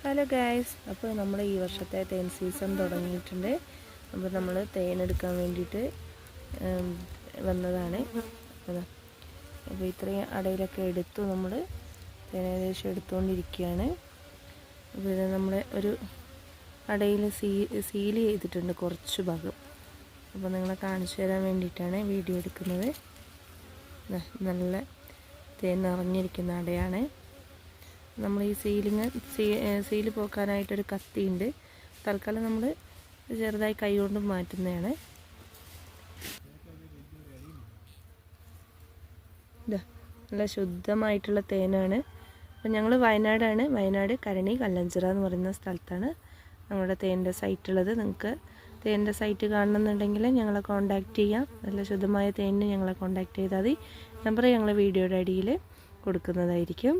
Hello guys, അപ്പോൾ നമ്മൾ ഈ വർഷത്തെ തേൻ സീസൺ തുടങ്ങിയിട്ടുണ്ട്. അപ്പോൾ നമ്മൾ തേൻ എടുക്കാൻ വേണ്ടിയിട്ട് വന്നതാണ്. അപ്പോൾ ഇത്രയും അടയിലൊക്കെ എടുത്തു. നമ്മൾ തേൻ ഏകദേശം എടുത്തുകൊണ്ടിരിക്കുകയാണ്. അപ്പോൾ ഇത് നമ്മുടെ ഒരു അടയിൽ സീൽ ചെയ്തിട്ടുണ്ട് കുറച്ച് ഭാഗം. അപ്പോൾ നിങ്ങളെ കാണിച്ചു തരാൻ വേണ്ടിയിട്ടാണ് വീഡിയോ എടുക്കുന്നത്. നല്ല തേൻ നിറഞ്ഞിരിക്കുന്ന അടയാണ്. നമ്മൾ ഈ സീല് പോക്കാനായിട്ടൊരു കത്തിയുണ്ട്. തൽക്കാലം നമ്മൾ ചെറുതായി കൈകൊണ്ട് മാറ്റുന്നതാണ്. നല്ല ശുദ്ധമായിട്ടുള്ള തേനാണ്. അപ്പം ഞങ്ങൾ വയനാടാണ്. വയനാട് കരണി കല്ലഞ്ചിറ എന്ന് പറയുന്ന സ്ഥലത്താണ് നമ്മുടെ തേൻ്റെ സൈറ്റ് ഉള്ളത്. നിങ്ങൾക്ക് തേൻ്റെ സൈറ്റ് കാണണമെന്നുണ്ടെങ്കിൽ ഞങ്ങളെ കോൺടാക്റ്റ് ചെയ്യാം. നല്ല ശുദ്ധമായ തേനിന് ഞങ്ങളെ കോൺടാക്റ്റ് ചെയ്താൽ മതി. നമ്പർ ഞങ്ങൾ വീഡിയോയുടെ അടിയിൽ കൊടുക്കുന്നതായിരിക്കും.